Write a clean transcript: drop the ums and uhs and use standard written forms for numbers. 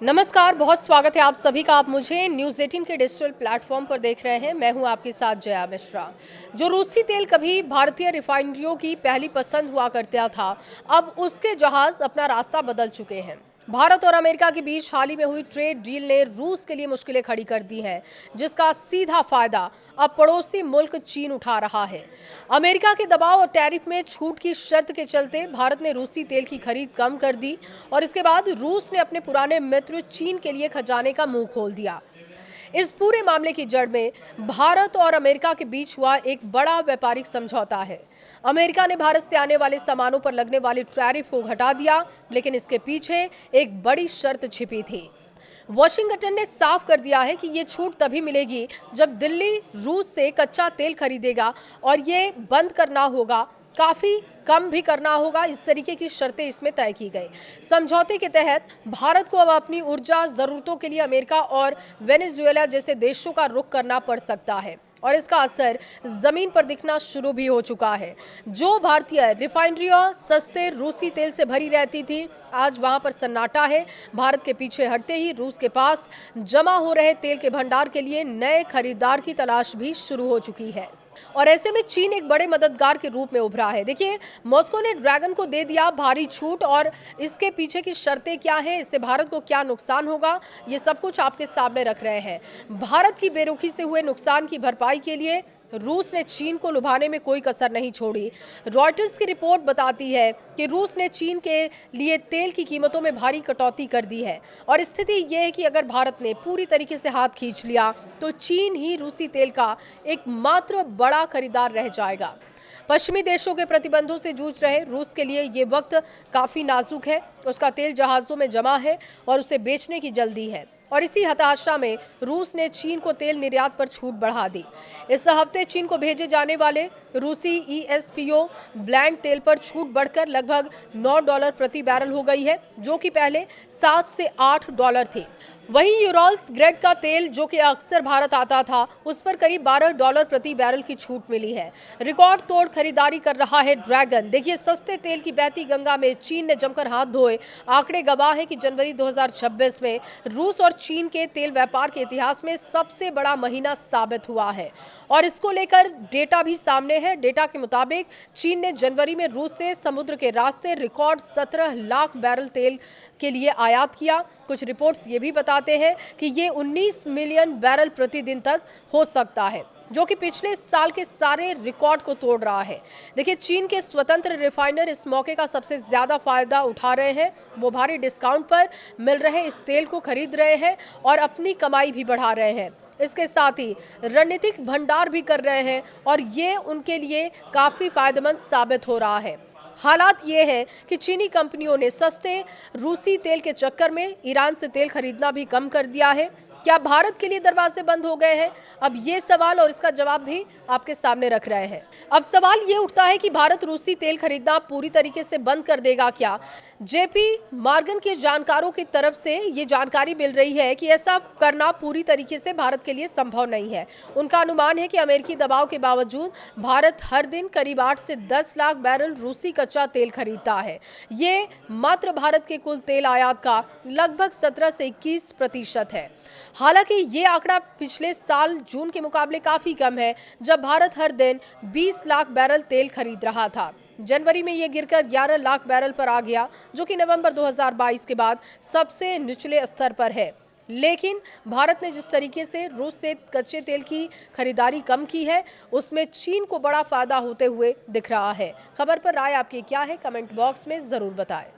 नमस्कार, बहुत स्वागत है आप सभी का। आप मुझे न्यूज़ 18 के डिजिटल प्लेटफॉर्म पर देख रहे हैं। मैं हूं आपके साथ जया मिश्रा। जो रूसी तेल कभी भारतीय रिफाइनरियों की पहली पसंद हुआ करता था, अब उसके जहाज अपना रास्ता बदल चुके हैं। भारत और अमेरिका के बीच हाल ही में हुई ट्रेड डील ने रूस के लिए मुश्किलें खड़ी कर दी हैं, जिसका सीधा फायदा अब पड़ोसी मुल्क चीन उठा रहा है। अमेरिका के दबाव और टैरिफ में छूट की शर्त के चलते भारत ने रूसी तेल की खरीद कम कर दी और इसके बाद रूस ने अपने पुराने मित्र चीन के लिए खजाने का मुंह खोल दिया। इस पूरे मामले की जड़ में भारत और अमेरिका के बीच हुआ एक बड़ा व्यापारिक समझौता है। अमेरिका ने भारत से आने वाले सामानों पर लगने वाली टैरिफ को घटा दिया, लेकिन इसके पीछे एक बड़ी शर्त छिपी थी। वॉशिंगटन ने साफ कर दिया है कि ये छूट तभी मिलेगी जब दिल्ली रूस से कच्चा तेल खरीदेगा और ये बंद करना होगा, काफी कम भी करना होगा। इस तरीके की शर्तें इसमें तय की गई। समझौते के तहत भारत को अब अपनी ऊर्जा जरूरतों के लिए अमेरिका और वेनेजुएला जैसे देशों का रुख करना पड़ सकता है और इसका असर जमीन पर दिखना शुरू भी हो चुका है। जो भारतीय रिफाइनरियां सस्ते रूसी तेल से भरी रहती थी, आज वहां पर सन्नाटा है। भारत के पीछे हटते ही रूस के पास जमा हो रहे तेल के भंडार के लिए नए खरीदार की तलाश भी शुरू हो चुकी है और ऐसे में चीन एक बड़े मददगार के रूप में उभरा है। देखिए, मॉस्को ने ड्रैगन को दे दिया भारी छूट और इसके पीछे की शर्तें क्या हैं, इससे भारत को क्या नुकसान होगा, ये सब कुछ आपके सामने रख रहे हैं। भारत की बेरुखी से हुए नुकसान की भरपाई के लिए रूस ने चीन को लुभाने में कोई कसर नहीं छोड़ी। रॉयटर्स की रिपोर्ट बताती है कि रूस ने चीन के लिए तेल की कीमतों में भारी कटौती कर दी है और स्थिति ये है कि अगर भारत ने पूरी तरीके से हाथ खींच लिया तो चीन ही रूसी तेल का एकमात्र बड़ा खरीदार रह जाएगा। पश्चिमी देशों के प्रतिबंधों से जूझ रहे रूस के लिए ये वक्त काफ़ी नाजुक है। उसका तेल जहाज़ों में जमा है और उसे बेचने की जल्दी है और इसी हताशा में रूस ने चीन को तेल निर्यात पर छूट बढ़ा दी। इस हफ्ते चीन को भेजे जाने वाले रूसी ESPO ब्लेंड तेल पर छूट बढ़कर लगभग $9 प्रति बैरल हो गई है, जो कि पहले 7 से $8 थी। वहीं यूरोल्स ग्रेड का तेल, जो कि अक्सर भारत आता था, उस पर करीब $12 प्रति बैरल की छूट मिली है। रिकॉर्ड तोड़ खरीदारी कर रहा है ड्रैगन। देखिए, सस्ते तेल की बहती गंगा में चीन ने जमकर हाथ धोए। आंकड़े गवाह है कि जनवरी 2026 में रूस और चीन के तेल व्यापार के इतिहास में सबसे बड़ा महीना साबित हुआ है और इसको लेकर डेटा भी सामने है। डेटा के मुताबिक चीन ने जनवरी में रूस से समुद्र के रास्ते रिकॉर्ड 17 लाख बैरल तेल के लिए आयात किया। कुछ रिपोर्ट्स ये भी बताते हैं कि ये 19 मिलियन बैरल प्रतिदिन तक हो सकता है, जो कि पिछले साल के सारे रिकॉर्ड को तोड़ रहा है। देखिए, चीन के स्वतंत्र रिफाइनर इस मौके का सबसे ज्यादा फायदा उठा रहे हैं। वो भारी डिस्काउंट पर मिल रहे इस तेल को खरीद रहे हैं और अपनी कमाई भी बढ़ा रहे हैं। इसके साथ ही रणनीतिक भंडार भी कर रहे हैं और ये उनके लिए काफी फायदेमंद साबित हो रहा है। हालात ये है कि चीनी कंपनियों ने सस्ते रूसी तेल के चक्कर में ईरान से तेल खरीदना भी कम कर दिया है। क्या भारत के लिए दरवाजे बंद हो गए हैं? अब ये सवाल और इसका जवाब भी आपके सामने रख रहे हैं। अब सवाल ये उठता है कि भारत रूसी तेल खरीदना पूरी तरीके से बंद कर देगा क्या? JP मॉर्गन के जानकारों की तरफ से ये जानकारी मिल रही है कि ऐसा करना पूरी तरीके से भारत के लिए संभव नहीं है। उनका अनुमान है कि अमेरिकी दबाव के बावजूद भारत हर दिन करीब 8 से 10 लाख बैरल रूसी कच्चा तेल खरीदता है। ये मात्र भारत के कुल तेल आयात का लगभग 17 से 21% है। हालांकि ये आंकड़ा पिछले साल जून के मुकाबले काफी कम है, जब भारत हर दिन 20 लाख बैरल तेल खरीद रहा था। जनवरी में ये गिरकर 11 लाख बैरल पर आ गया, जो कि नवंबर 2022 के बाद सबसे निचले स्तर पर है। लेकिन भारत ने जिस तरीके से रूस से कच्चे तेल की खरीदारी कम की है, उसमें चीन को बड़ा फायदा होते हुए दिख रहा है। खबर पर राय आपकी क्या है? कमेंट बॉक्स में जरूर बताएं।